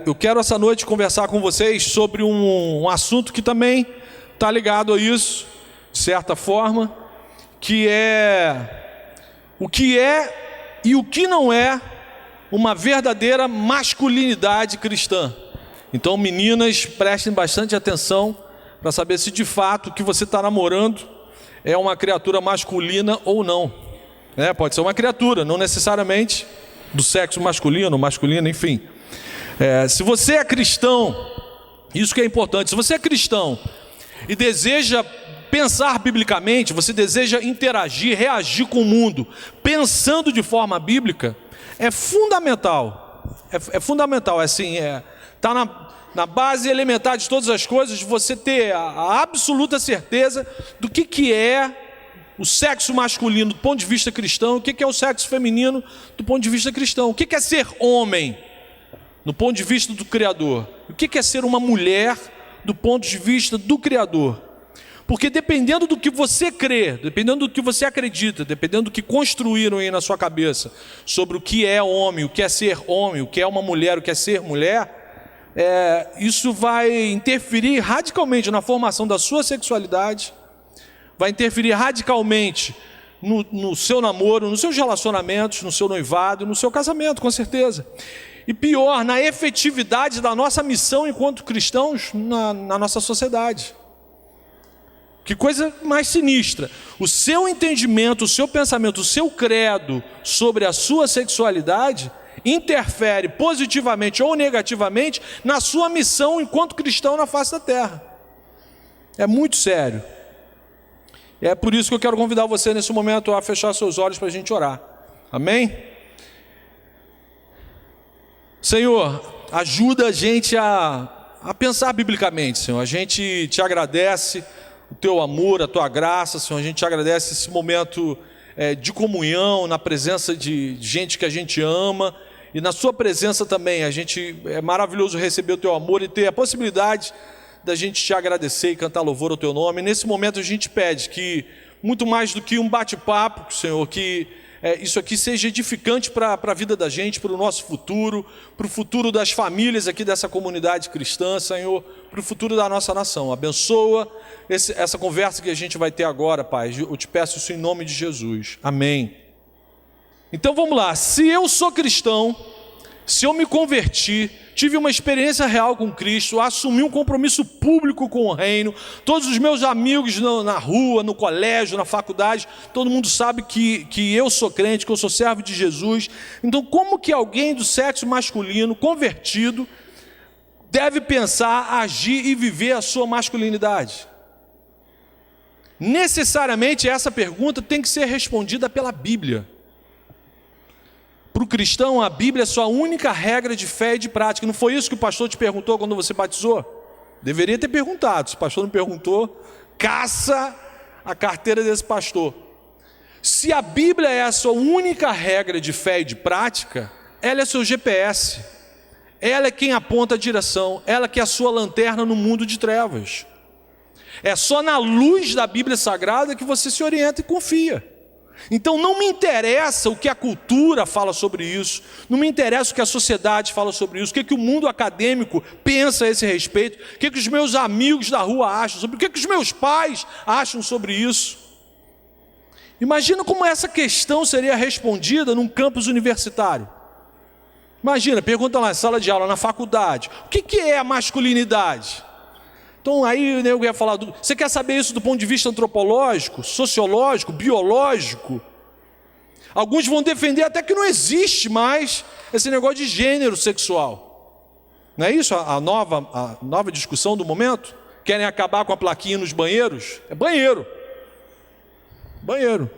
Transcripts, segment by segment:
Eu quero essa noite conversar com vocês sobre um assunto que também está ligado a isso, de certa forma, que é o que é e o que não é uma verdadeira masculinidade cristã. Então, meninas, prestem bastante atenção para saber se de fato o que você está namorando é uma criatura masculina ou não. Pode ser uma criatura, não necessariamente do sexo masculino, enfim. Se você é cristão, isso que é importante, se você é cristão e deseja pensar biblicamente, você deseja interagir, reagir com o mundo, pensando de forma bíblica, é fundamental, está na base elementar de todas as coisas, você ter a absoluta certeza do que é o sexo masculino do ponto de vista cristão, o que é o sexo feminino do ponto de vista cristão, o que é ser homem do ponto de vista do Criador, o que é ser uma mulher do ponto de vista do Criador. Porque dependendo do que você crê, dependendo do que você acredita, dependendo do que construíram aí na sua cabeça sobre o que é homem, o que é ser homem, o que é uma mulher, o que é ser mulher, isso vai interferir radicalmente na formação da sua sexualidade, vai interferir radicalmente no seu namoro, nos seus relacionamentos, no seu noivado, no seu casamento, com certeza. E pior, na efetividade da nossa missão enquanto cristãos na nossa sociedade. Que coisa mais sinistra. O seu entendimento, o seu pensamento, o seu credo sobre a sua sexualidade interfere positivamente ou negativamente na sua missão enquanto cristão na face da terra. É muito sério. É por isso que eu quero convidar você nesse momento a fechar seus olhos para a gente orar. Amém? Senhor, ajuda a gente a pensar biblicamente, Senhor. A gente te agradece o teu amor, a tua graça, Senhor. A gente te agradece esse momento de comunhão, na presença de gente que a gente ama, e na sua presença também. É maravilhoso receber o teu amor e ter a possibilidade da gente te agradecer e cantar louvor ao teu nome. Nesse momento a gente pede que, muito mais do que um bate-papo, Senhor, que isso aqui seja edificante para a vida da gente, para o nosso futuro, para o futuro das famílias aqui dessa comunidade cristã, Senhor, para o futuro da nossa nação. Abençoa essa conversa que a gente vai ter agora, Pai. Eu te peço isso em nome de Jesus. Amém. Então vamos lá. Se eu sou cristão, se eu me converti, tive uma experiência real com Cristo, assumi um compromisso público com o reino, todos os meus amigos na rua, no colégio, na faculdade, todo mundo sabe que eu sou crente, que eu sou servo de Jesus. Então como que alguém do sexo masculino, convertido, deve pensar, agir e viver a sua masculinidade? Necessariamente essa pergunta tem que ser respondida pela Bíblia. Para o cristão, a Bíblia é sua única regra de fé e de prática. Não foi isso que o pastor te perguntou quando você batizou? Deveria ter perguntado. Se o pastor não perguntou, caça a carteira desse pastor. Se a Bíblia é a sua única regra de fé e de prática, ela é seu GPS. Ela é quem aponta a direção. Ela que é a sua lanterna no mundo de trevas. É só na luz da Bíblia Sagrada que você se orienta e confia. Então não me interessa o que a cultura fala sobre isso, não me interessa o que a sociedade fala sobre isso, o que o mundo acadêmico pensa a esse respeito, o que os meus amigos da rua acham sobre, o que os meus pais acham sobre isso. Imagina como essa questão seria respondida num campus universitário. Imagina, pergunta lá na sala de aula, na faculdade, o que é a masculinidade? Então aí eu ia falar, você quer saber isso do ponto de vista antropológico, sociológico, biológico? Alguns vão defender até que não existe mais esse negócio de gênero sexual. Não é isso a nova discussão do momento? Querem acabar com a plaquinha nos banheiros? É banheiro. Banheiro.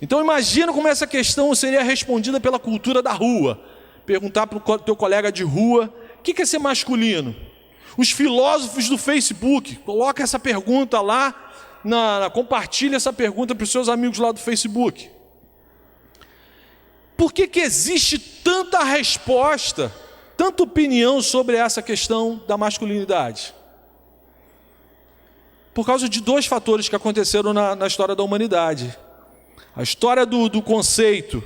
Então imagina como essa questão seria respondida pela cultura da rua. Perguntar para o teu colega de rua, o que é ser masculino? Os filósofos do Facebook, coloca essa pergunta lá, compartilha essa pergunta para os seus amigos lá do Facebook. Por que existe tanta resposta, tanta opinião sobre essa questão da masculinidade? Por causa de dois fatores que aconteceram na história da humanidade. A história do conceito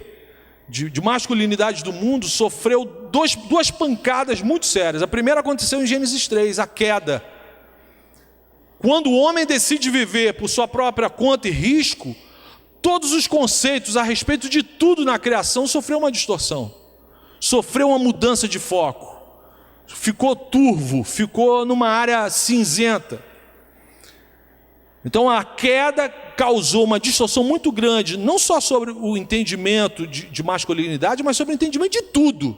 de masculinidade do mundo sofreu duas pancadas muito sérias. A primeira aconteceu em Gênesis 3, a queda. Quando o homem decide viver por sua própria conta e risco, todos os conceitos a respeito de tudo na criação sofreu uma distorção, sofreu uma mudança de foco, ficou turvo, ficou numa área cinzenta. Então a queda causou uma distorção muito grande, não só sobre o entendimento de masculinidade, mas sobre o entendimento de tudo.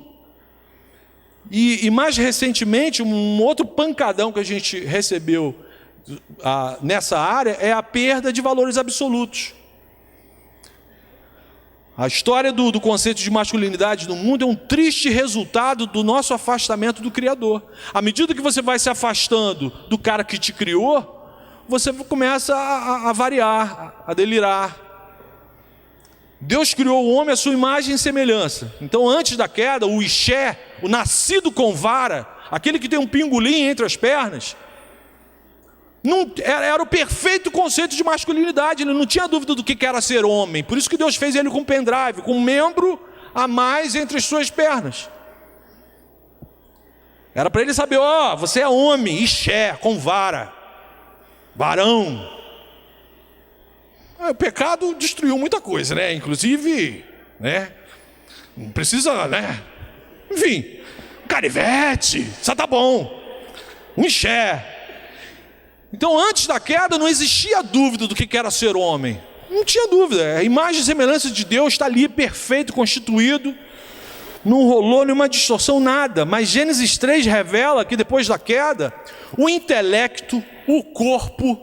E mais recentemente, um outro pancadão que a gente recebeu nessa área é a perda de valores absolutos. A história do conceito de masculinidade no mundo é um triste resultado do nosso afastamento do Criador. À medida que você vai se afastando do cara que te criou, você começa a variar, a delirar. Deus criou o homem à sua imagem e semelhança. Então, antes da queda, o Ixé, o nascido com vara, aquele que tem um pingolim entre as pernas, era o perfeito conceito de masculinidade. Ele não tinha dúvida do que era ser homem. Por isso que Deus fez ele com um pendrive, com um membro a mais entre as suas pernas. Era para ele saber, você é homem, Ixé, com vara, varão. O pecado destruiu muita coisa, né? Inclusive, né? Não precisa, né? Enfim, um canivete, só tá bom. Um Ixé. Então, antes da queda, não existia dúvida do que era ser homem. Não tinha dúvida. A imagem e semelhança de Deus está ali, perfeito, constituído. Não rolou nenhuma distorção, nada. Mas Gênesis 3 revela que depois da queda, o intelecto, o corpo,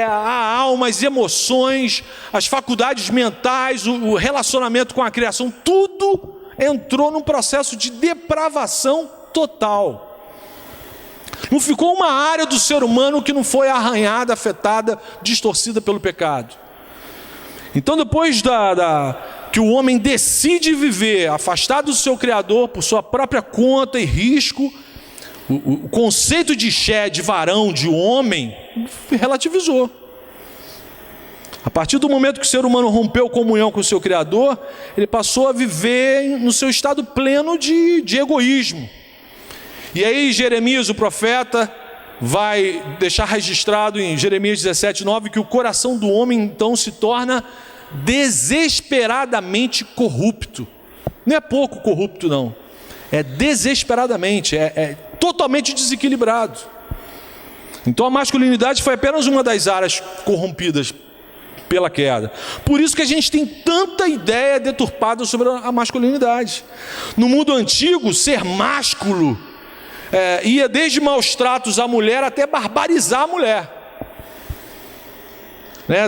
a alma, as emoções, as faculdades mentais, o relacionamento com a criação, tudo entrou num processo de depravação total. Não ficou uma área do ser humano que não foi arranhada, afetada, distorcida pelo pecado. Então, depois que o homem decide viver afastado do seu Criador por sua própria conta e risco, o conceito de Ixé, de varão, de homem, relativizou. A partir do momento que o ser humano rompeu comunhão com o seu Criador, ele passou a viver no seu estado pleno de egoísmo. E aí Jeremias, o profeta, vai deixar registrado em Jeremias 17:9 que o coração do homem então se torna desesperadamente corrupto. Não é pouco corrupto, não. É desesperadamente, é totalmente desequilibrado. Então a masculinidade foi apenas uma das áreas corrompidas pela queda. Por isso que a gente tem tanta ideia deturpada sobre a masculinidade. No mundo antigo, ser másculo ia desde maus tratos à mulher até barbarizar a mulher.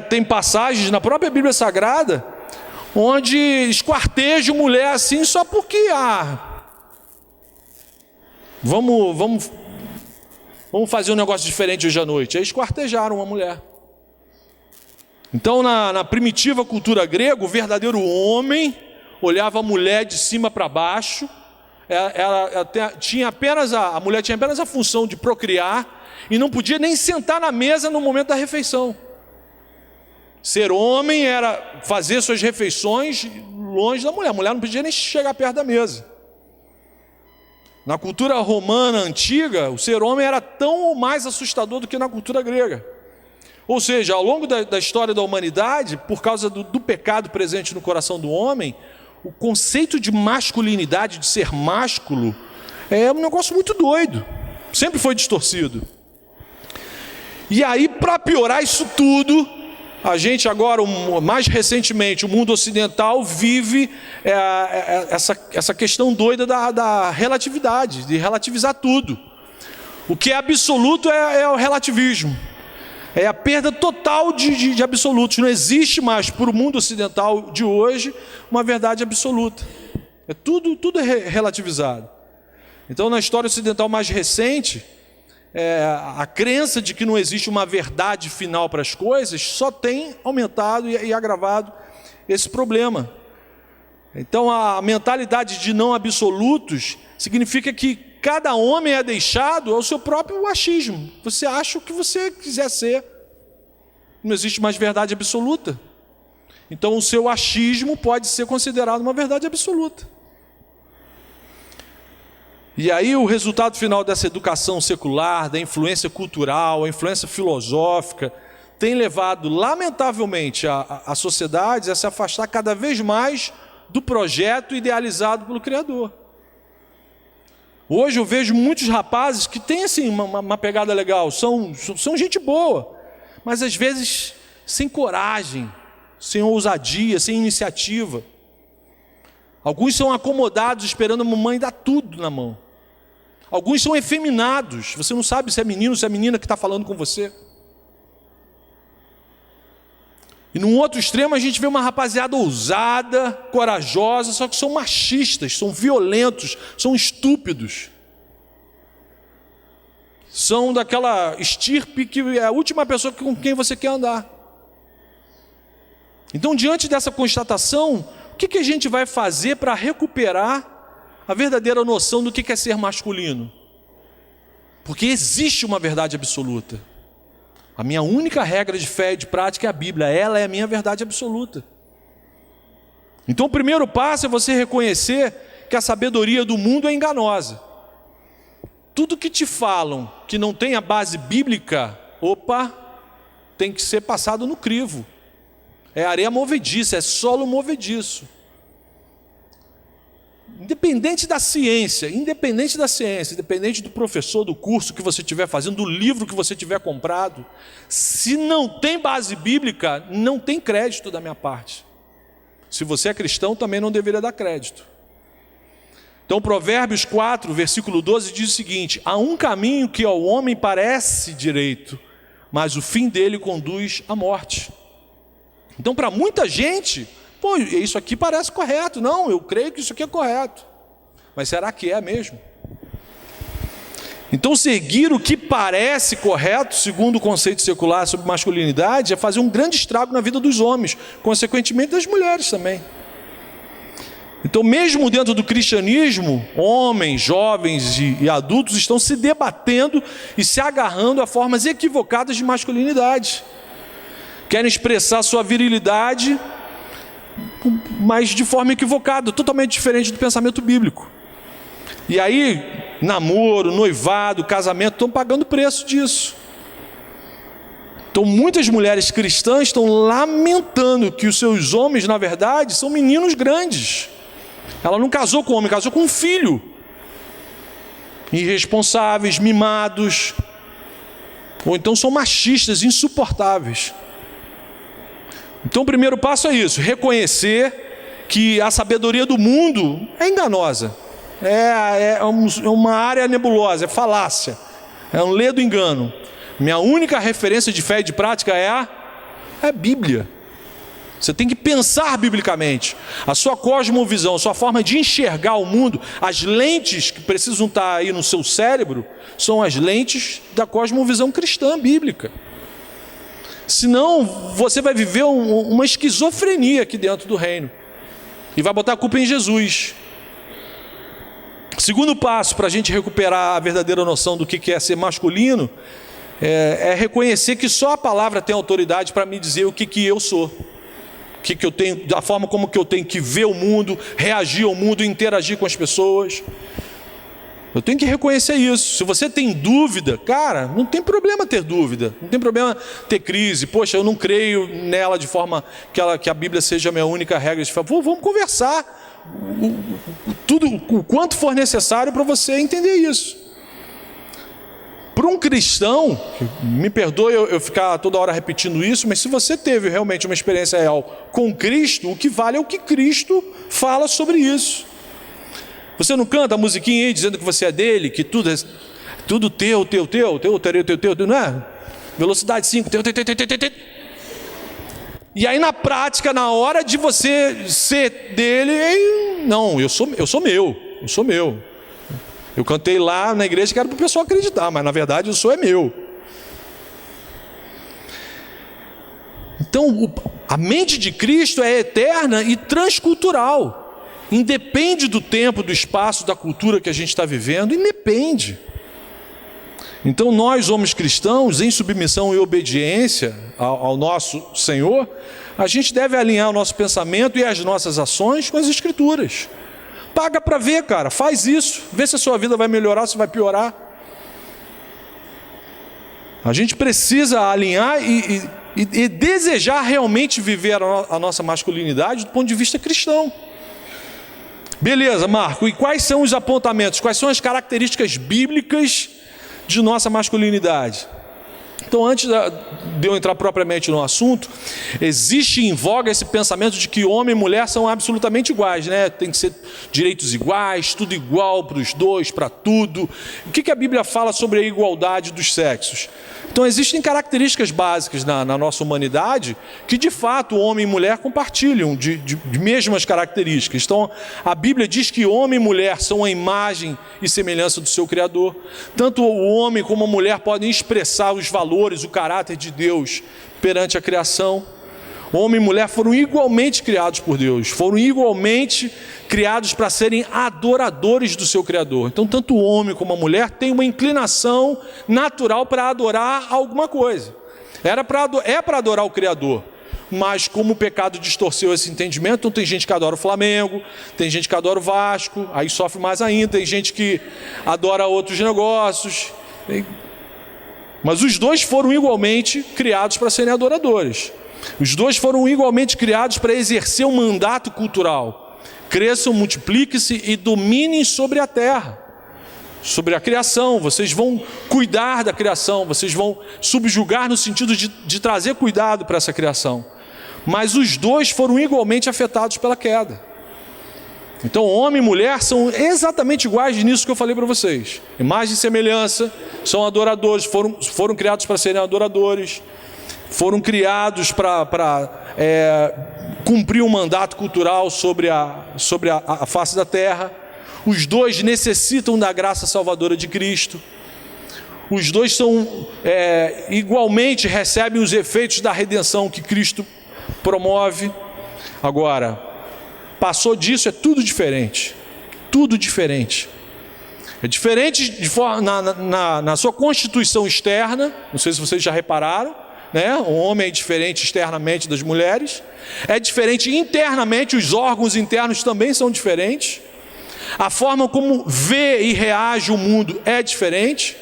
Tem passagens na própria Bíblia Sagrada onde esquartejam mulher assim só porque vamos fazer um negócio diferente hoje à noite. Aí esquartejaram uma mulher. Então na primitiva cultura grega, o verdadeiro homem olhava a mulher de cima para baixo. A mulher tinha apenas a função de procriar e não podia nem sentar na mesa no momento da refeição. Ser homem era fazer suas refeições longe da mulher. A mulher não podia nem chegar perto da mesa. Na cultura romana antiga, o ser homem era tão ou mais assustador do que na cultura grega. Ou seja, ao longo da história da humanidade, por causa do pecado presente no coração do homem, o conceito de masculinidade, de ser másculo, é um negócio muito doido. Sempre foi distorcido. E aí, para piorar isso tudo, a gente agora, mais recentemente, o mundo ocidental vive essa questão doida da relatividade, de relativizar tudo. O que é absoluto é o relativismo. É a perda total de absolutos. Não existe mais, para o mundo ocidental de hoje, uma verdade absoluta. Tudo é relativizado. Então, na história ocidental mais recente, a crença de que não existe uma verdade final para as coisas só tem aumentado e agravado esse problema. Então, a mentalidade de não absolutos significa que cada homem é deixado ao seu próprio achismo. Você acha o que você quiser ser. Não existe mais verdade absoluta. Então o seu achismo pode ser considerado uma verdade absoluta. E aí o resultado final dessa educação secular, da influência cultural, a influência filosófica, tem levado, lamentavelmente, a sociedades a se afastar cada vez mais do projeto idealizado pelo Criador. Hoje eu vejo muitos rapazes que têm assim, uma pegada legal, são gente boa, mas às vezes sem coragem, sem ousadia, sem iniciativa. Alguns são acomodados esperando a mamãe dar tudo na mão. Alguns são efeminados, você não sabe se é menino ou se é menina que está falando com você. E num outro extremo a gente vê uma rapaziada ousada, corajosa, só que são machistas, são violentos, são estúpidos. São daquela estirpe que é a última pessoa com quem você quer andar. Então, diante dessa constatação, o que a gente vai fazer para recuperar a verdadeira noção do que é ser masculino? Porque existe uma verdade absoluta. A minha única regra de fé e de prática é a Bíblia. Ela é a minha verdade absoluta. Então o primeiro passo é você reconhecer que a sabedoria do mundo é enganosa. Tudo que te falam que não tem a base bíblica, tem que ser passado no crivo. É areia movediça, é solo movediço. Independente da ciência, independente do professor, do curso que você estiver fazendo, do livro que você tiver comprado, se não tem base bíblica, não tem crédito da minha parte. Se você é cristão, também não deveria dar crédito. Então Provérbios 4, versículo 12 diz o seguinte: há um caminho que ao homem parece direito, mas o fim dele conduz à morte. Então para muita gente, isso aqui parece correto. Não, eu creio que isso aqui é correto. Mas será que é mesmo? Então seguir o que parece correto, segundo o conceito secular sobre masculinidade, é fazer um grande estrago na vida dos homens, consequentemente das mulheres também. Então mesmo dentro do cristianismo, homens, jovens e adultos estão se debatendo e se agarrando a formas equivocadas de masculinidade. Querem expressar sua virilidade, mas de forma equivocada, totalmente diferente do pensamento bíblico. E aí, namoro, noivado, casamento, estão pagando o preço disso. Então muitas mulheres cristãs estão lamentando que os seus homens, na verdade, são meninos grandes. Ela não casou com homem, casou com um filho. Irresponsáveis, mimados, ou então são machistas, insuportáveis. Então o primeiro passo é isso, reconhecer que a sabedoria do mundo é enganosa, é uma área nebulosa, é falácia, é um ledo engano. Minha única referência de fé e de prática é a Bíblia. Você tem que pensar biblicamente. A sua cosmovisão, a sua forma de enxergar o mundo, as lentes que precisam estar aí no seu cérebro, são as lentes da cosmovisão cristã bíblica. Senão você vai viver uma esquizofrenia aqui dentro do reino e vai botar a culpa em Jesus. Segundo passo para a gente recuperar a verdadeira noção do que é ser masculino é reconhecer que só a palavra tem autoridade para me dizer o que eu sou, que eu tenho, da forma como que eu tenho que ver o mundo, reagir ao mundo, interagir com as pessoas. Eu tenho que reconhecer isso. Se você tem dúvida, cara, não tem problema ter dúvida, não tem problema ter crise. Poxa, eu não creio nela de forma que a Bíblia seja a minha única regra de fé. Vamos conversar o quanto for necessário para você entender isso. Para um cristão, me perdoe eu ficar toda hora repetindo isso, mas se você teve realmente uma experiência real com Cristo, o que vale é o que Cristo fala sobre isso. Você não canta a musiquinha aí dizendo que você é dele, que tudo é tudo teu, não é? Velocidade 5, teu. E aí na prática, na hora de você ser dele, não, eu sou meu. Eu cantei lá na igreja que era para o pessoal acreditar, mas na verdade é meu. Então, a mente de Cristo é eterna e transcultural. Independe do tempo, do espaço, da cultura que a gente está vivendo, independe. Então nós, homens cristãos, em submissão e obediência ao nosso Senhor, a gente deve alinhar o nosso pensamento e as nossas ações com as Escrituras. Paga para ver, cara, faz isso, vê se a sua vida vai melhorar, se vai piorar. A gente precisa alinhar e desejar realmente viver a nossa masculinidade do ponto de vista cristão. Beleza, Marco, e quais são os apontamentos, quais são as características bíblicas de nossa masculinidade? Então, antes de eu entrar propriamente no assunto, existe em voga esse pensamento de que homem e mulher são absolutamente iguais, né? Tem que ser direitos iguais, tudo igual para os dois, para tudo. O que a Bíblia fala sobre a igualdade dos sexos? Então, existem características básicas na nossa humanidade que, de fato, homem e mulher compartilham de mesmas características. Então, a Bíblia diz que homem e mulher são a imagem e semelhança do seu Criador. Tanto o homem como a mulher podem expressar os valores, o caráter de Deus perante a criação. Homem e mulher foram igualmente criados por Deus, foram igualmente criados para serem adoradores do seu Criador. Então, tanto o homem como a mulher têm uma inclinação natural para adorar alguma coisa. É para adorar o Criador, mas como o pecado distorceu esse entendimento, então tem gente que adora o Flamengo, tem gente que adora o Vasco, aí sofre mais ainda, tem gente que adora outros negócios. Mas os dois foram igualmente criados para serem adoradores. Os dois foram igualmente criados para exercer um mandato cultural. Cresçam, multipliquem-se e dominem sobre a terra, sobre a criação. Vocês vão cuidar da criação, vocês vão subjugar no sentido de trazer cuidado para essa criação. Mas os dois foram igualmente afetados pela queda. Então, homem e mulher são exatamente iguais nisso que eu falei para vocês. Imagem e semelhança, são adoradores, foram criados para serem adoradores, foram criados para cumprir um mandato cultural sobre a face da terra. Os dois necessitam da graça salvadora de Cristo. Os dois igualmente recebem os efeitos da redenção que Cristo promove. Agora, passou disso, é tudo diferente. Tudo diferente. É diferente na sua constituição externa. Não sei se vocês já repararam, né? O homem é diferente externamente das mulheres. É diferente internamente, os órgãos internos também são diferentes. A forma como vê e reage o mundo é diferente.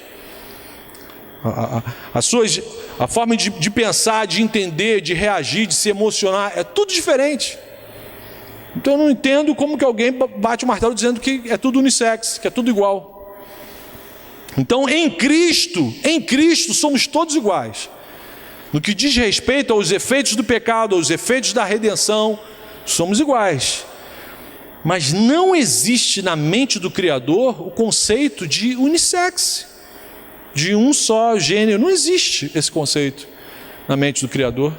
A forma de pensar, de entender, de reagir, de se emocionar, é tudo diferente. Então eu não entendo como que alguém bate o martelo dizendo que é tudo unissex, que é tudo igual. Então em Cristo somos todos iguais. No que diz respeito aos efeitos do pecado, aos efeitos da redenção, somos iguais. Mas não existe na mente do Criador o conceito de unissex, de um só gênero. Não existe esse conceito na mente do Criador.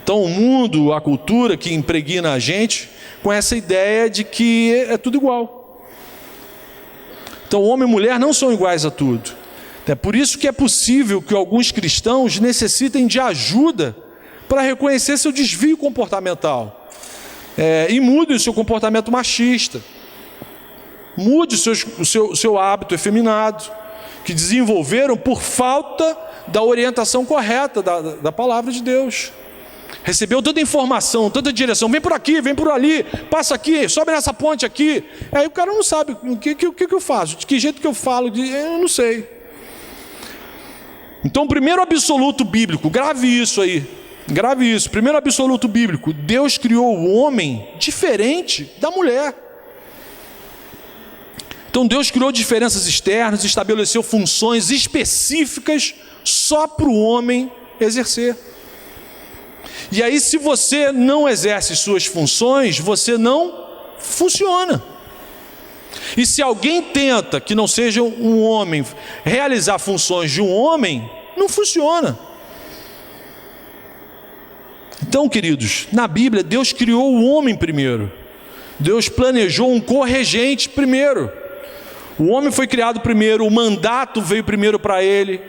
Então o mundo, a cultura que impregna a gente com essa ideia de que é tudo igual. Então homem e mulher não são iguais a tudo. É por isso que é possível que alguns cristãos necessitem de ajuda para reconhecer seu desvio comportamental. E mude o seu comportamento machista. Mude o seu hábito efeminado, que desenvolveram por falta da orientação correta da palavra de Deus. Recebeu tanta informação, tanta direção, vem por aqui, vem por ali, passa aqui, sobe nessa ponte aqui. Aí o cara não sabe o que eu faço, de que jeito que eu falo, eu não sei. Então, o primeiro absoluto bíblico, grave isso aí, grave isso. Primeiro absoluto bíblico, Deus criou o homem diferente da mulher. Então Deus criou diferenças externas, estabeleceu funções específicas só para o homem exercer. E aí, se você não exerce suas funções, você não funciona. E se alguém tenta, que não seja um homem, realizar funções de um homem, não funciona. Então, queridos, na Bíblia, Deus criou o homem primeiro. Deus planejou um corregente primeiro. O homem foi criado primeiro, o mandato veio primeiro para ele.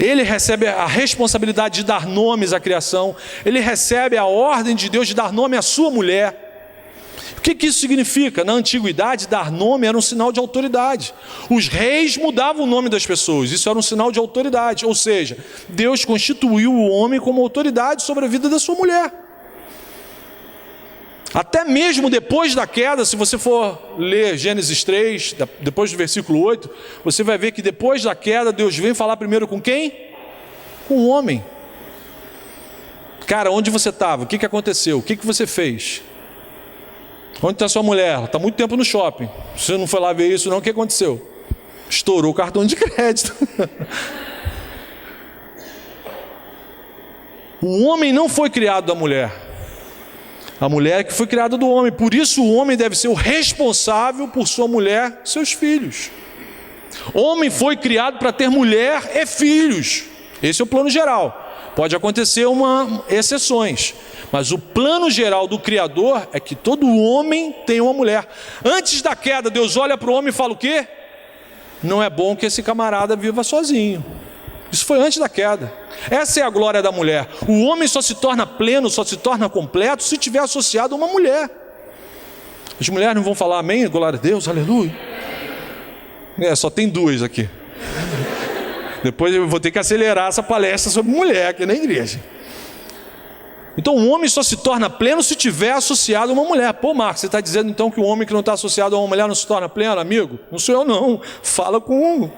Ele recebe a responsabilidade de dar nomes à criação. Ele recebe a ordem de Deus de dar nome à sua mulher. O que isso significa? Na antiguidade, dar nome era um sinal de autoridade. Os reis mudavam o nome das pessoas, isso era um sinal de autoridade. Ou seja, Deus constituiu o homem como autoridade sobre a vida da sua mulher. Até mesmo depois da queda, se você for ler Gênesis 3, depois do versículo 8, você vai ver que depois da queda, Deus vem falar primeiro com quem? Com o homem. Cara, onde você estava? O que aconteceu? O que você fez? Onde está sua mulher? Ela está muito tempo no shopping. Você não foi lá ver isso não, o que aconteceu? Estourou o cartão de crédito. O homem não foi criado da mulher. A mulher é que foi criada do homem. Por isso o homem deve ser o responsável por sua mulher e seus filhos. Homem foi criado para ter mulher e filhos. Esse é o plano geral. Pode acontecer exceções, mas o plano geral do Criador é que todo homem tenha uma mulher. Antes da queda, Deus olha para o homem e fala o quê? Não é bom que esse camarada viva sozinho. Isso foi antes da queda. Essa é a glória da mulher. O homem só se torna pleno, só se torna completo se estiver associado a uma mulher. As mulheres não vão falar amém, glória a Deus, aleluia. Só tem duas aqui. Depois eu vou ter que acelerar essa palestra sobre mulher aqui na igreja. Então o homem só se torna pleno se estiver associado a uma mulher. Pô, Marcos, você está dizendo então que o homem que não está associado a uma mulher não se torna pleno, amigo? Não sou eu não. Fala com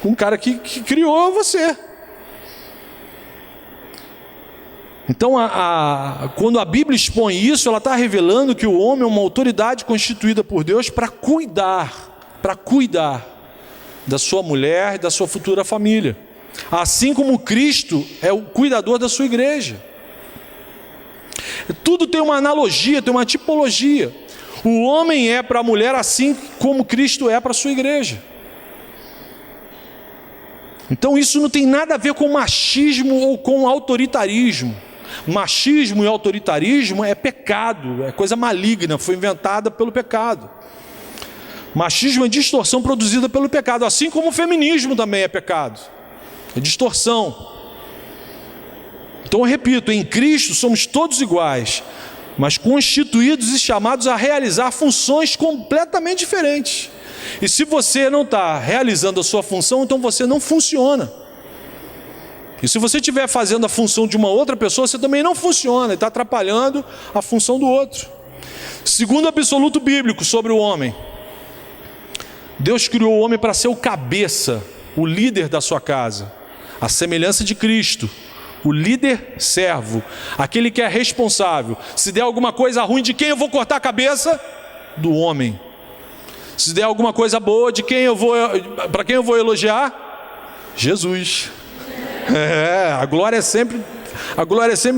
o cara que criou você. Então quando a Bíblia expõe isso, ela está revelando que o homem é uma autoridade constituída por Deus para cuidar da sua mulher e da sua futura família. Assim como Cristo é o cuidador da sua igreja. Tudo tem uma analogia, tem uma tipologia. O homem é para a mulher assim como Cristo é para a sua igreja. Então isso não tem nada a ver com machismo ou com autoritarismo. Machismo e autoritarismo é pecado, é coisa maligna, foi inventada pelo pecado. Machismo é distorção produzida pelo pecado, assim como o feminismo também é pecado, é distorção. Então eu repito, em Cristo somos todos iguais, mas constituídos e chamados a realizar funções completamente diferentes. E se você não está realizando a sua função, então você não funciona. E se você estiver fazendo a função de uma outra pessoa, você também não funciona, e está atrapalhando a função do outro. Segundo absoluto bíblico sobre o homem, Deus criou o homem para ser o cabeça, o líder da sua casa, a semelhança de Cristo, o líder servo, aquele que é responsável. Se der alguma coisa ruim, de quem eu vou cortar a cabeça? Do homem. Se der alguma coisa boa, para quem eu vou elogiar? Jesus. A glória é sempre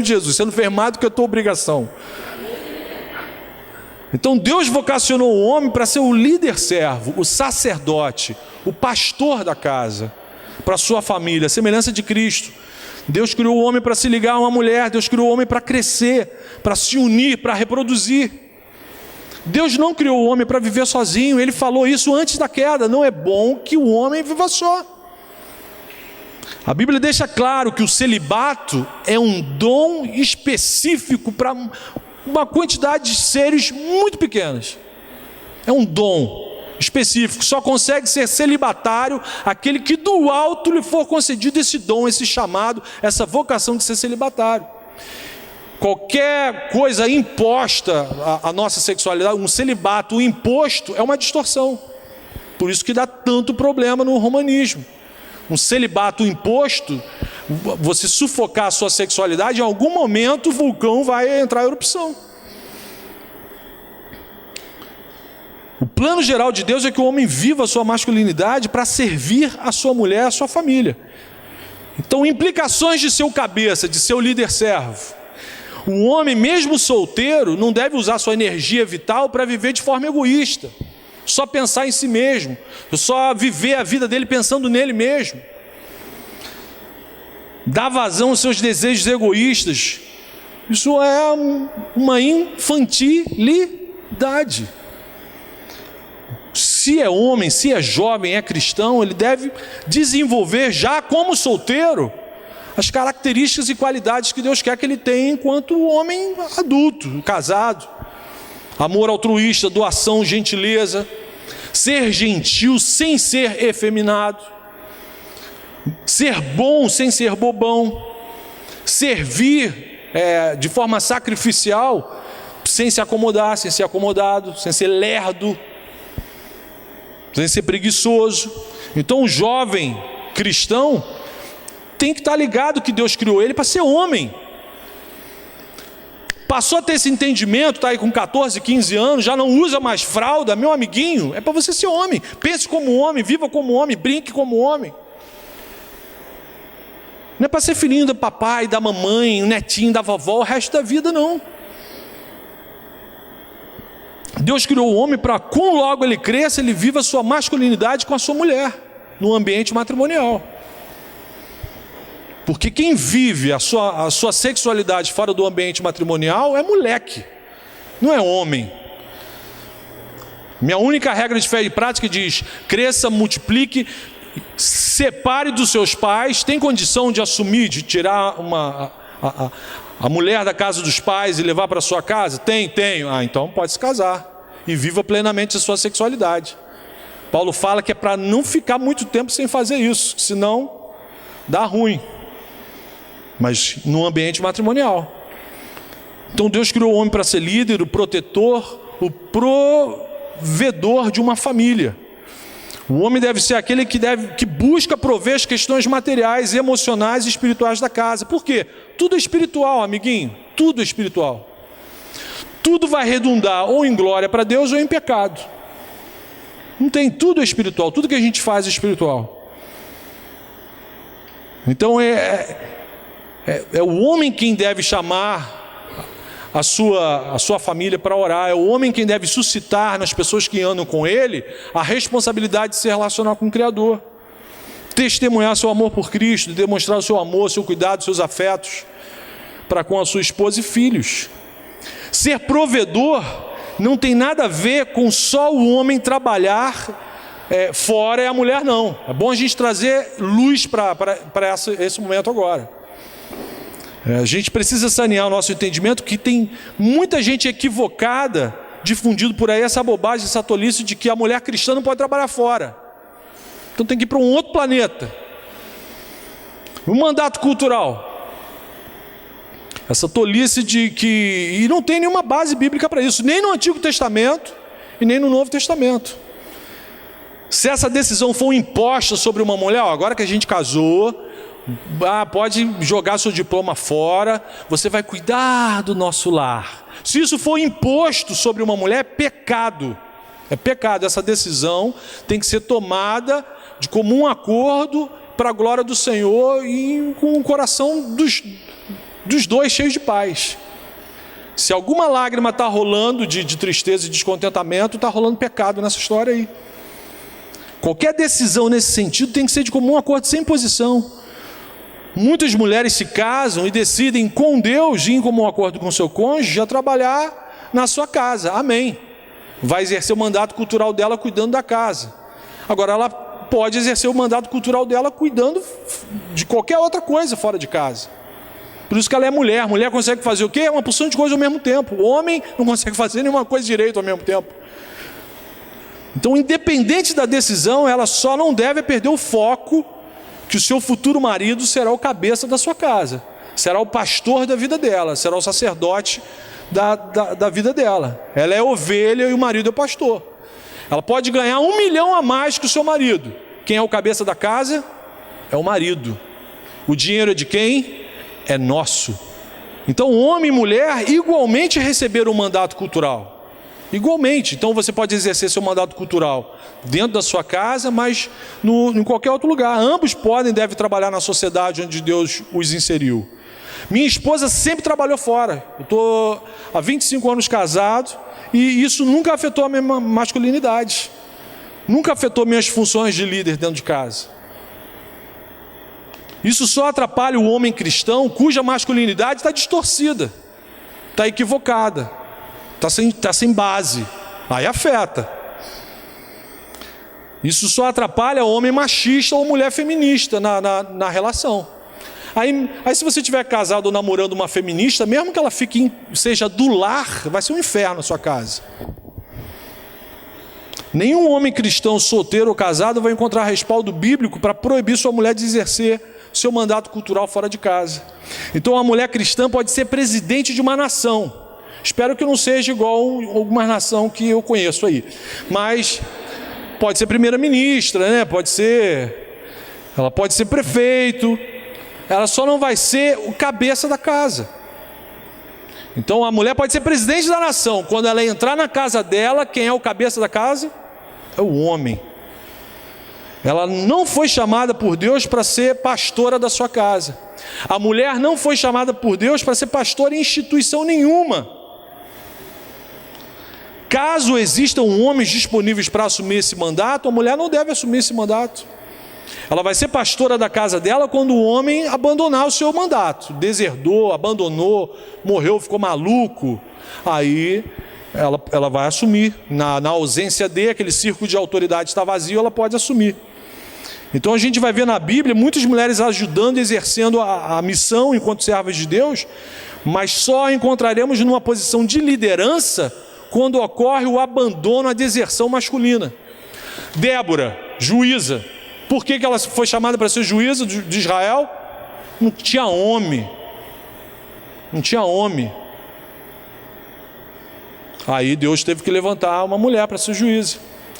de Jesus. Você não fez mais do que a tua obrigação. Então Deus vocacionou o homem para ser o líder servo, o sacerdote, o pastor da casa, para a sua família, a semelhança de Cristo. Deus criou o homem para se ligar a uma mulher, Deus criou o homem para crescer, para se unir, para reproduzir. Deus não criou o homem para viver sozinho, Ele falou isso antes da queda, não é bom que o homem viva só. A Bíblia deixa claro que o celibato é um dom específico para uma quantidade de seres muito pequenas. É um dom específico, só consegue ser celibatário aquele que do alto lhe for concedido esse dom, esse chamado, essa vocação de ser celibatário. Qualquer coisa imposta à nossa sexualidade, um celibato imposto, é uma distorção. Por isso que dá tanto problema no romanismo. Um celibato imposto, você sufocar a sua sexualidade, em algum momento o vulcão vai entrar em erupção. O plano geral de Deus é que o homem viva a sua masculinidade para servir a sua mulher, a sua família. Então, implicações de ser o cabeça, de ser o líder servo. O homem, mesmo solteiro, não deve usar sua energia vital para viver de forma egoísta, só pensar em si mesmo, só viver a vida dele pensando nele mesmo. Dar vazão aos seus desejos egoístas, isso é uma infantilidade. Se é homem, se é jovem, é cristão, ele deve desenvolver já como solteiro as características e qualidades que Deus quer que ele tenha enquanto homem adulto, casado. amor altruísta, doação, gentileza, ser gentil sem ser efeminado, ser bom sem ser bobão, servir de forma sacrificial sem se acomodar, sem ser acomodado, sem ser lerdo, sem ser preguiçoso. Então o jovem cristão tem que estar ligado que Deus criou ele para ser homem. Passou a ter esse entendimento, está aí com 14, 15 anos, já não usa mais fralda, meu amiguinho, é para você ser homem. Pense como homem, viva como homem, brinque como homem. Não é para ser filhinho do papai, da mamãe, netinho da vovó, o resto da vida não. Deus criou o homem para, quando logo ele cresça, ele viva a sua masculinidade com a sua mulher, no ambiente matrimonial. Porque quem vive a sua sexualidade fora do ambiente matrimonial é moleque, não é homem. Minha única regra de fé e prática diz: cresça, multiplique, separe dos seus pais. Tem condição de assumir, de tirar a mulher da casa dos pais e levar para a sua casa? Tenho. Então pode se casar e viva plenamente a sua sexualidade. Paulo fala que é para não ficar muito tempo sem fazer isso, senão dá ruim. Mas no ambiente matrimonial. Então Deus criou o homem para ser líder, o protetor, o provedor de uma família. O homem deve ser aquele que busca prover as questões materiais, emocionais e espirituais da casa. Por quê? Tudo é espiritual, amiguinho. Tudo é espiritual. Tudo vai redundar ou em glória para Deus ou em pecado. Não tem, tudo é espiritual. Tudo que a gente faz é espiritual. Então é o homem quem deve chamar a sua família para orar. É o homem quem deve suscitar nas pessoas que andam com ele a responsabilidade de se relacionar com o Criador, testemunhar seu amor por Cristo, demonstrar o seu amor, seu cuidado, seus afetos para com a sua esposa e filhos. Ser provedor não tem nada a ver com só o homem trabalhar fora e a mulher não. É bom a gente trazer luz para esse momento agora. A gente precisa sanear o nosso entendimento, que tem muita gente equivocada, difundido por aí essa bobagem, essa tolice de que a mulher cristã não pode trabalhar fora. Então tem que ir para um outro planeta. O mandato cultural. Essa tolice de que... E não tem nenhuma base bíblica para isso, nem no Antigo Testamento e nem no Novo Testamento. Se essa decisão for imposta sobre uma mulher, agora que a gente casou... pode jogar seu diploma fora, você vai cuidar do nosso lar. Se isso for imposto sobre uma mulher, é pecado. É pecado. Essa decisão tem que ser tomada de comum acordo para a glória do Senhor e com o coração dos dois cheios de paz. Se alguma lágrima está rolando de tristeza e descontentamento, está rolando pecado nessa história aí. Qualquer decisão nesse sentido tem que ser de comum acordo, sem imposição. Muitas mulheres se casam e decidem com Deus, em comum acordo com seu cônjuge, a trabalhar na sua casa. Amém. Vai exercer o mandato cultural dela cuidando da casa. Agora ela pode exercer o mandato cultural dela cuidando de qualquer outra coisa fora de casa. Por isso que ela é mulher. Mulher consegue fazer o quê? Uma porção de coisas ao mesmo tempo. O homem não consegue fazer nenhuma coisa direito ao mesmo tempo. Então, independente da decisão, ela só não deve perder o foco que o seu futuro marido será o cabeça da sua casa, será o pastor da vida dela, será o sacerdote da vida dela. Ela é ovelha e o marido é pastor. Ela pode ganhar 1 milhão a mais que o seu marido. Quem é o cabeça da casa? É o marido. O dinheiro é de quem? É nosso. Então, homem e mulher igualmente receberam um mandato cultural. Igualmente. Então você pode exercer seu mandato cultural dentro da sua casa, mas em qualquer outro lugar. Ambos podem e devem trabalhar na sociedade onde Deus os inseriu. Minha esposa sempre trabalhou fora. Eu estou há 25 anos casado e isso nunca afetou a minha masculinidade. Nunca afetou minhas funções de líder dentro de casa. Isso só atrapalha o homem cristão cuja masculinidade está distorcida, está equivocada. Está sem base, aí afeta. Isso só atrapalha o homem machista ou mulher feminista na relação. Aí se você estiver casado ou namorando uma feminista, mesmo que ela seja do lar, vai ser um inferno a sua casa. Nenhum homem cristão solteiro ou casado vai encontrar respaldo bíblico para proibir sua mulher de exercer seu mandato cultural fora de casa. Então a mulher cristã pode ser presidente de uma nação. Espero que não seja igual alguma nação que eu conheço aí. Mas pode ser primeira-ministra, né? Ela pode ser prefeito. Ela só não vai ser o cabeça da casa. Então a mulher pode ser presidente da nação. Quando ela entrar na casa dela, quem é o cabeça da casa? É o homem. Ela não foi chamada por Deus para ser pastora da sua casa. A mulher não foi chamada por Deus para ser pastora em instituição nenhuma. Caso existam homens disponíveis para assumir esse mandato, a mulher não deve assumir esse mandato. Ela vai ser pastora da casa dela quando o homem abandonar o seu mandato. Deserdou, abandonou, morreu, ficou maluco. Aí ela vai assumir. Na ausência dele, aquele círculo de autoridade está vazio, ela pode assumir. Então a gente vai ver na Bíblia muitas mulheres ajudando, exercendo a missão enquanto servas de Deus, mas só encontraremos numa posição de liderança quando ocorre o abandono, a deserção masculina. Débora, juíza. Por que ela foi chamada para ser juíza de Israel? Não tinha homem. Não tinha homem. Aí Deus teve que levantar uma mulher para ser juíza.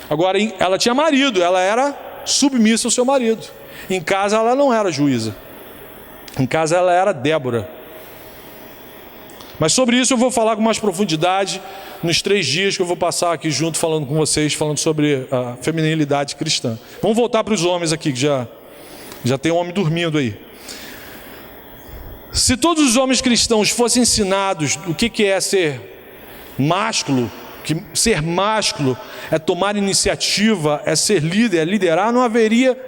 Agora, ela tinha marido, ela era submissa ao seu marido. Em casa ela não era juíza. Em casa ela era Débora. Mas sobre isso eu vou falar com mais profundidade nos 3 dias que eu vou passar aqui junto falando com vocês, falando sobre a feminilidade cristã. Vamos voltar para os homens aqui, que já tem um homem dormindo aí. Se todos os homens cristãos fossem ensinados o que é ser másculo, que ser másculo é tomar iniciativa, é ser líder, é liderar, não haveria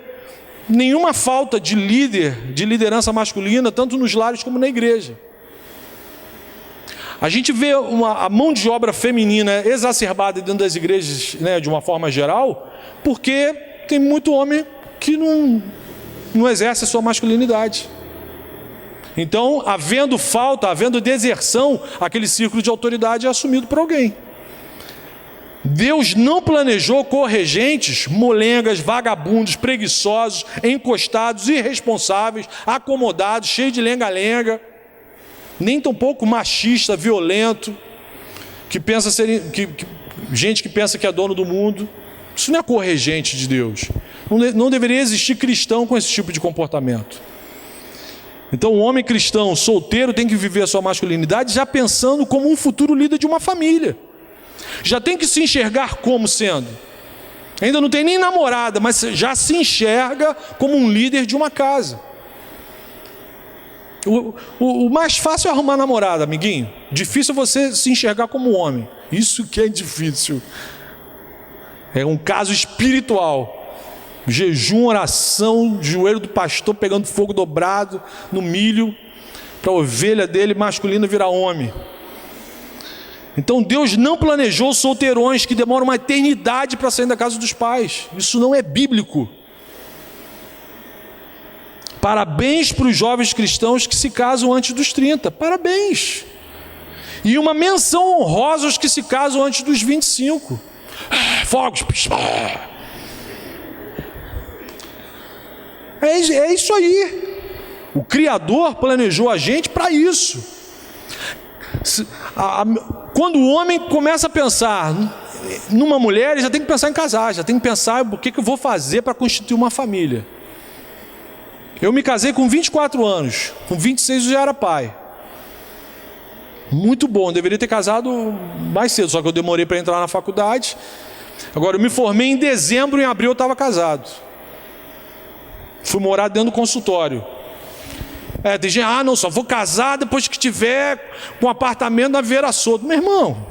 nenhuma falta de liderança masculina, tanto nos lares como na igreja. A gente vê a mão de obra feminina exacerbada dentro das igrejas, né, de uma forma geral, porque tem muito homem que não exerce a sua masculinidade. Então, havendo falta, havendo deserção, aquele círculo de autoridade é assumido por alguém. Deus não planejou corregentes, molengas, vagabundos, preguiçosos, encostados, irresponsáveis, acomodados, cheios de lenga-lenga, nem tampouco machista, violento, gente que pensa que é dono do mundo. Isso não é corregente de Deus. Não deveria existir cristão com esse tipo de comportamento. Então o homem cristão solteiro tem que viver a sua masculinidade já pensando como um futuro líder de uma família. Já tem que se enxergar como sendo. Ainda não tem nem namorada, mas já se enxerga como um líder de uma casa. O mais fácil é arrumar namorada, amiguinho. Difícil é você se enxergar como homem. Isso que é difícil. É um caso espiritual. Jejum, oração, joelho do pastor pegando fogo dobrado no milho, para a ovelha dele masculina virar homem. Então Deus não planejou solteirões que demoram uma eternidade para sair da casa dos pais. Isso não é bíblico. Parabéns para os jovens cristãos que se casam antes dos 30. Parabéns. E uma menção honrosa aos que se casam antes dos 25. Fogos. É isso aí. O Criador planejou a gente para isso. Quando o homem começa a pensar numa mulher, ele já tem que pensar em casar, já tem que pensar o que eu vou fazer para constituir uma família. Eu me casei com 24 anos, com 26 eu já era pai. Muito bom, deveria ter casado mais cedo, só que eu demorei para entrar na faculdade. Agora eu me formei em dezembro, em abril eu estava casado. Fui morar dentro do consultório. Tem gente, não, só vou casar depois que tiver com um apartamento na Vieira Soto. Meu irmão.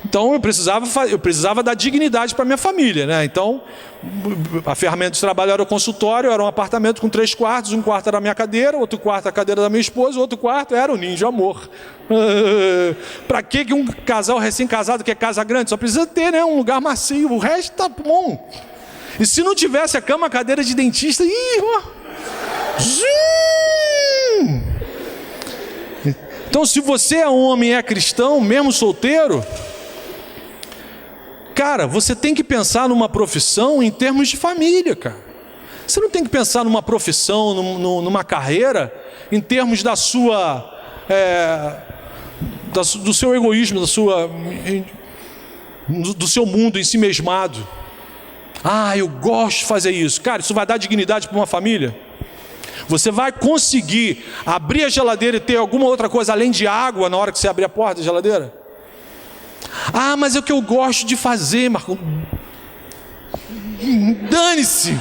Então eu precisava dar dignidade para minha família, né? Então a ferramenta de trabalho era o consultório, era um apartamento com 3 quartos, um quarto era a minha cadeira, outro quarto a cadeira da minha esposa, outro quarto era o ninho de amor. Para que um casal recém-casado quer casa grande? Só precisa ter, né, um lugar macio, o resto tá bom. E se não tivesse a cama, a cadeira de dentista, Então, se você é homem e é cristão, mesmo solteiro, cara, você tem que pensar numa profissão em termos de família, cara. Você não tem que pensar numa profissão, numa carreira, em termos da sua, do seu egoísmo, do seu mundo ensimesmado. Eu gosto de fazer isso. Cara, isso vai dar dignidade para uma família? Você vai conseguir abrir a geladeira e ter alguma outra coisa além de água na hora que você abrir a porta da geladeira? Mas é o que eu gosto de fazer, Marco. Dane-se.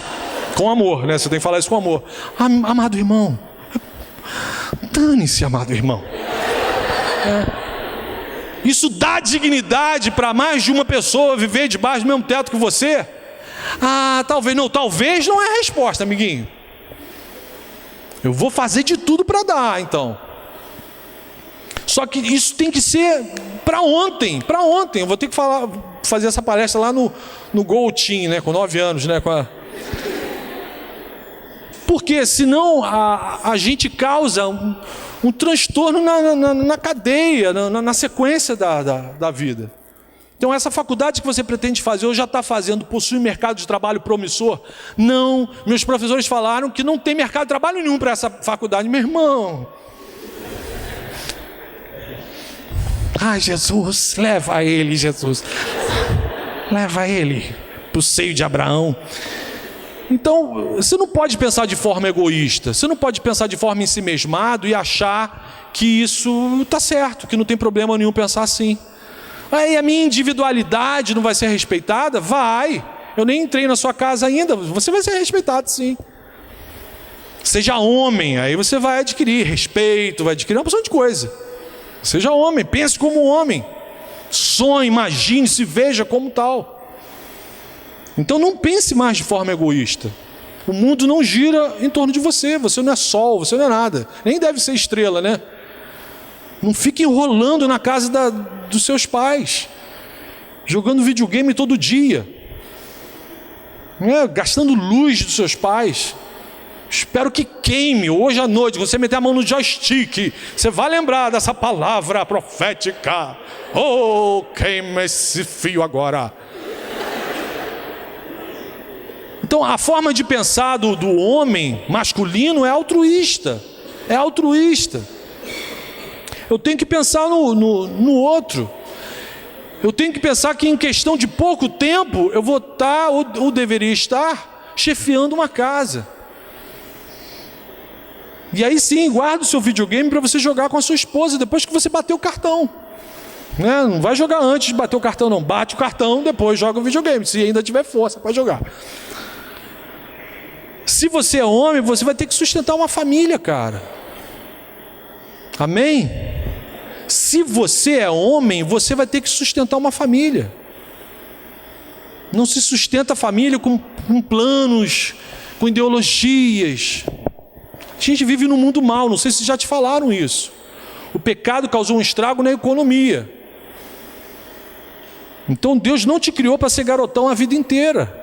Com amor, né? Você tem que falar isso com amor. Amado irmão. Dane-se, amado irmão. Isso dá dignidade para mais de uma pessoa viver debaixo do mesmo teto que você? Talvez não. Talvez não é a resposta, amiguinho. Eu vou fazer de tudo para dar, então. Só que isso tem que ser para ontem. Para ontem. Eu vou ter que fazer essa palestra lá no Go Team, né? Com 9 anos, né? Porque senão a gente causa um transtorno na cadeia, na sequência da vida. Então essa faculdade que você pretende fazer ou já está fazendo, possui mercado de trabalho promissor? Não, meus professores falaram que não tem mercado de trabalho nenhum para essa faculdade. Meu irmão, Jesus, leva ele, Jesus, leva ele para o seio de Abraão. Então, você não pode pensar de forma egoísta, você não pode pensar de forma ensimesmado e achar que isso está certo, que não tem problema nenhum pensar assim. A minha individualidade não vai ser respeitada? Vai. Eu nem entrei na sua casa ainda, você vai ser respeitado sim. Seja homem, aí você vai adquirir respeito, vai adquirir uma porção de coisa. Seja homem, pense como homem. Sonhe, imagine, se veja como tal. Então não pense mais de forma egoísta. O mundo não gira em torno de você, você não é sol, você não é nada. Nem deve ser estrela, né? Não fique enrolando na casa dos seus pais, jogando videogame todo dia, gastando luz dos seus pais. Espero que queime hoje à noite, você meter a mão no joystick, você vai lembrar dessa palavra profética. Queima esse fio agora. Então a forma de pensar do homem masculino é altruísta. Eu tenho que pensar no outro. Eu tenho que pensar que em questão de pouco tempo eu vou estar, ou deveria estar, chefiando uma casa. E aí sim, guarda o seu videogame para você jogar com a sua esposa depois que você bater o cartão. Não vai jogar antes de bater o cartão, não. Bate o cartão, depois joga o videogame. Se ainda tiver força para jogar. Se você é homem, você vai ter que sustentar uma família, cara. Amém? Se você é homem, você vai ter que sustentar uma família. Não se sustenta a família com planos, com ideologias. A gente vive num mundo mau, não sei se já te falaram isso. O pecado causou um estrago na economia. Então Deus não te criou para ser garotão a vida inteira.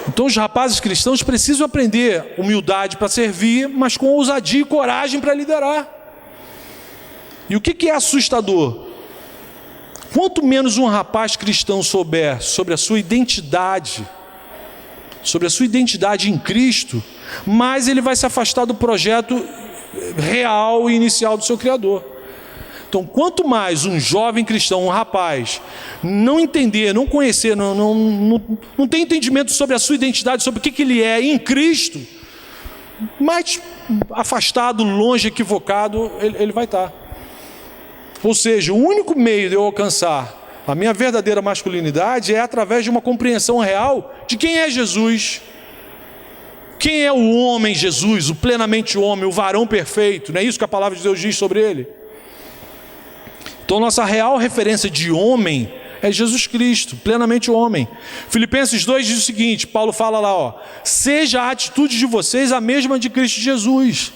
Então os rapazes cristãos precisam aprender humildade para servir, mas com ousadia e coragem para liderar. E o que é assustador? Quanto menos um rapaz cristão souber sobre a sua identidade em Cristo, mais ele vai se afastar do projeto real e inicial do seu Criador. Então, quanto mais um jovem cristão, um rapaz, não entender, não conhecer, não tem entendimento sobre a sua identidade, sobre o que ele é em Cristo, mais afastado, longe, equivocado, ele vai estar. Ou seja, o único meio de eu alcançar a minha verdadeira masculinidade é através de uma compreensão real de quem é Jesus. Quem é o homem Jesus, o plenamente homem, o varão perfeito? Não é isso que a palavra de Deus diz sobre ele? Então nossa real referência de homem é Jesus Cristo, plenamente homem. Filipenses 2 diz o seguinte, Paulo fala lá, seja a atitude de vocês a mesma de Cristo Jesus.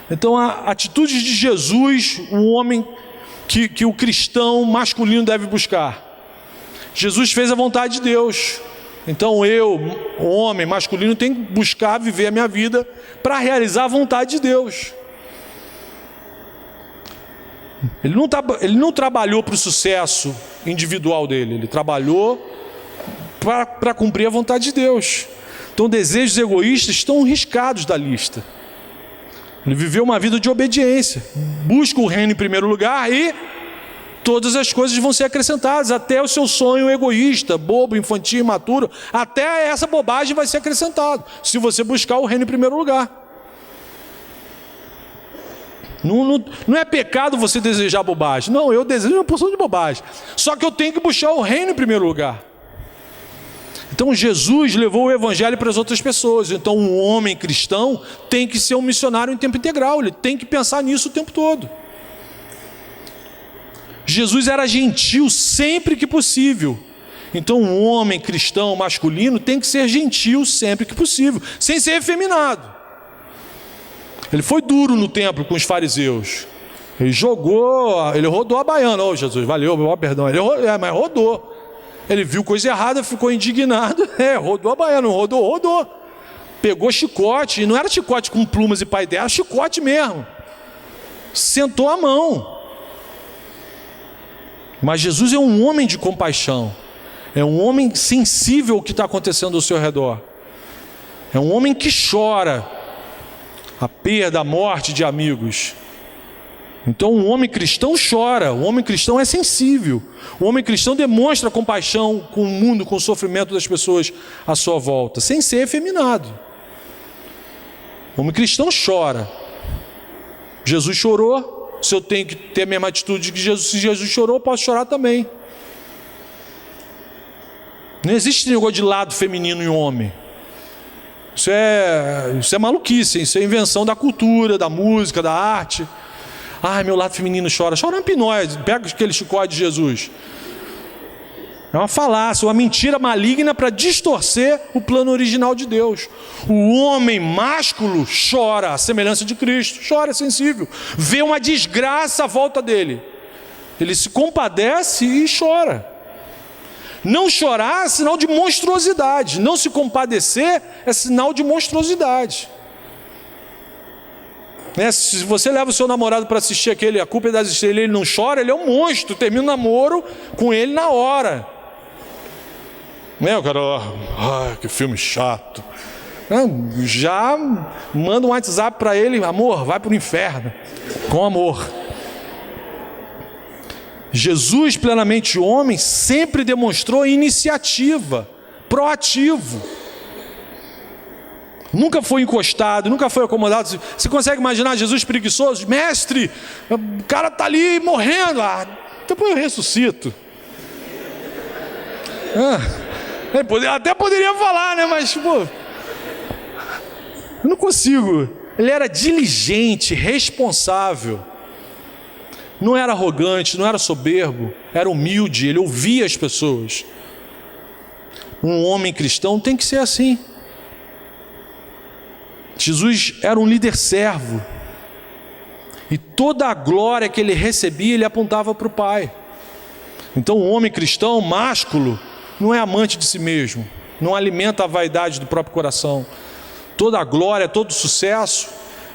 Então a atitude de Jesus, o homem que o cristão masculino deve buscar. Jesus fez a vontade de Deus. Então eu, homem, masculino, tenho que buscar viver a minha vida para realizar a vontade de Deus. Ele não trabalhou para o sucesso individual dele, ele trabalhou para cumprir a vontade de Deus. Então desejos egoístas estão riscados da lista. Ele viveu uma vida de obediência, busca o reino em primeiro lugar e todas as coisas vão ser acrescentadas, até o seu sonho egoísta, bobo, infantil, imaturo, até essa bobagem vai ser acrescentado, se você buscar o reino em primeiro lugar. Não é pecado você desejar bobagem. Não, eu desejo uma porção de bobagem. Só que eu tenho que buscar o reino em primeiro lugar. Então Jesus levou o evangelho para as outras pessoas. Então um homem cristão tem que ser um missionário em tempo integral. Ele tem que pensar nisso o tempo todo. Jesus era gentil sempre que possível. Então um homem cristão masculino tem que ser gentil sempre que possível, sem ser efeminado. Ele foi duro no templo com os fariseus. Ele rodou a baiana. Oh, Jesus, valeu, perdão. Mas rodou. Ele viu coisa errada, ficou indignado. Rodou a baiana, não rodou. Pegou chicote, e não era chicote com plumas e paetê, era chicote mesmo. Sentou a mão. Mas Jesus é um homem de compaixão. É um homem sensível ao que está acontecendo ao seu redor. É um homem que chora a perda, a morte de amigos. Então um homem cristão chora, o homem cristão é sensível, o homem cristão demonstra compaixão com o mundo, com o sofrimento das pessoas à sua volta, sem ser efeminado. O homem cristão chora. Jesus chorou, se eu tenho que ter a mesma atitude que Jesus, se Jesus chorou, eu posso chorar também. Não existe negócio de lado feminino em homem. Isso é maluquice, isso é invenção da cultura, da música, da arte. Ai, meu lado feminino chora. Chora um pinóide, pega aquele chicote de Jesus. É uma falácia, uma mentira maligna para distorcer o plano original de Deus. O homem másculo chora, a semelhança de Cristo. Chora, é sensível. Vê uma desgraça à volta dele. Ele se compadece e chora. Não chorar é sinal de monstruosidade. Não se compadecer é sinal de monstruosidade. Se você leva o seu namorado para assistir aquele A Culpa é das Estrelas, ele não chora, ele é um monstro. Termina o namoro com ele na hora. O cara, que filme chato. Já manda um WhatsApp para ele: amor, vai para o inferno. Com amor. Jesus, plenamente homem, sempre demonstrou iniciativa, proativo. Nunca foi encostado, nunca foi acomodado. Você consegue imaginar Jesus preguiçoso? Mestre, o cara está ali morrendo. Depois eu ressuscito. Até poderia falar, né? Mas, eu não consigo. Ele era diligente, responsável. Não era arrogante, não era soberbo, era humilde, ele ouvia as pessoas. Um homem cristão tem que ser assim. Jesus era um líder servo. E toda a glória que ele recebia, ele apontava para o Pai. Então um homem cristão, másculo, não é amante de si mesmo, não alimenta a vaidade do próprio coração. Toda a glória, todo o sucesso,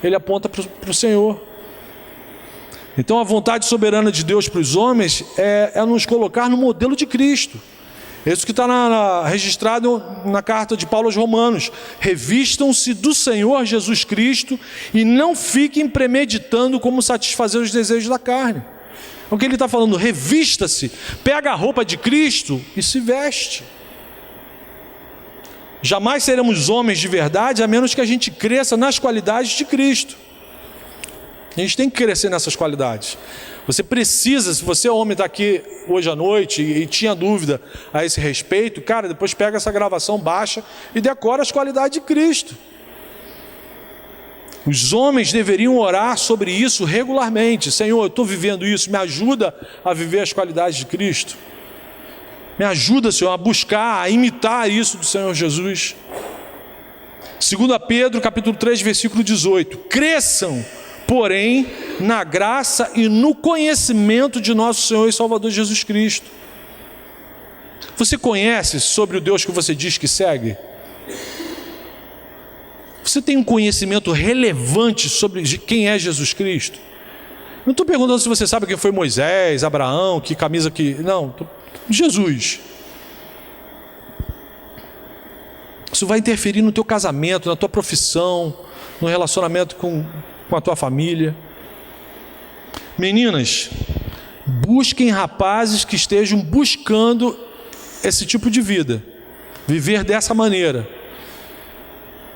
ele aponta para o Senhor. Então a vontade soberana de Deus para os homens é nos colocar no modelo de Cristo. Isso que está registrado na carta de Paulo aos Romanos. Revistam-se do Senhor Jesus Cristo e não fiquem premeditando como satisfazer os desejos da carne. O que ele está falando? Revista-se, pega a roupa de Cristo e se veste. Jamais seremos homens de verdade a menos que a gente cresça nas qualidades de Cristo. A gente tem que crescer nessas qualidades. Você precisa, se você homem está aqui hoje à noite e tinha dúvida a esse respeito, cara, depois pega essa gravação, baixa e decora as qualidades de Cristo. Os homens deveriam orar sobre isso regularmente. Senhor, eu estou vivendo isso, me ajuda a viver as qualidades de Cristo. Me ajuda, Senhor, a buscar, a imitar isso do Senhor Jesus. 2 Pedro, capítulo 3, versículo 18. Cresçam, porém, na graça e no conhecimento de nosso Senhor e Salvador Jesus Cristo. Você conhece sobre o Deus que você diz que segue? Você tem um conhecimento relevante sobre quem é Jesus Cristo? Não estou perguntando se você sabe quem foi Moisés, Abraão, que camisa que... Não, Jesus. Isso vai interferir no teu casamento, na tua profissão, no relacionamento com a tua família. Meninas, busquem rapazes que estejam buscando esse tipo de vida, viver dessa maneira.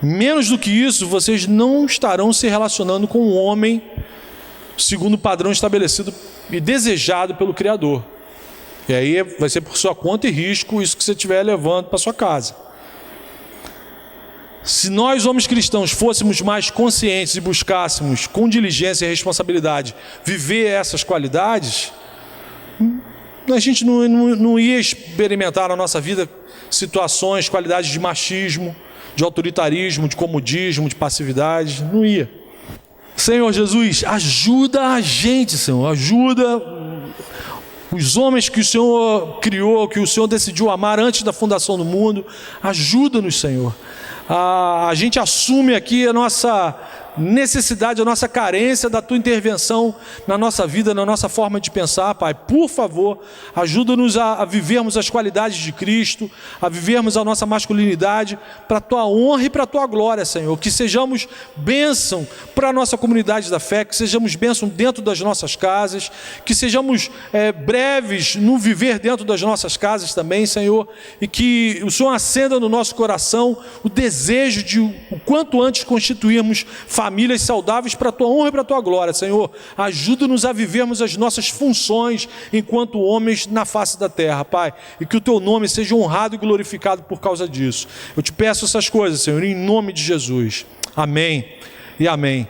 Menos do que isso, vocês não estarão se relacionando com um homem segundo o padrão estabelecido e desejado pelo Criador. E aí vai ser por sua conta e risco isso que você estiver levando para sua casa. Se nós, homens cristãos, fôssemos mais conscientes e buscássemos com diligência e responsabilidade viver essas qualidades, a gente não ia experimentar na nossa vida situações, qualidades de machismo, de autoritarismo, de comodismo, de passividade. Não ia. Senhor Jesus, ajuda a gente, Senhor. Ajuda os homens que o Senhor criou, que o Senhor decidiu amar antes da fundação do mundo. Ajuda-nos, Senhor. A gente assume aqui a nossa necessidade, a nossa carência da Tua intervenção na nossa vida, na nossa forma de pensar, Pai. Por favor, ajuda-nos a vivermos as qualidades de Cristo, a vivermos a nossa masculinidade para a Tua honra e para a Tua glória, Senhor. Que sejamos bênção para a nossa comunidade da fé, que sejamos bênção dentro das nossas casas, que sejamos breves no viver dentro das nossas casas também, Senhor, e que o Senhor acenda no nosso coração o desejo de o quanto antes constituirmos famílias saudáveis para a Tua honra e para a Tua glória, Senhor. Ajuda-nos a vivermos as nossas funções enquanto homens na face da terra, Pai, e que o Teu nome seja honrado e glorificado por causa disso. Eu te peço essas coisas, Senhor, em nome de Jesus. Amém e amém.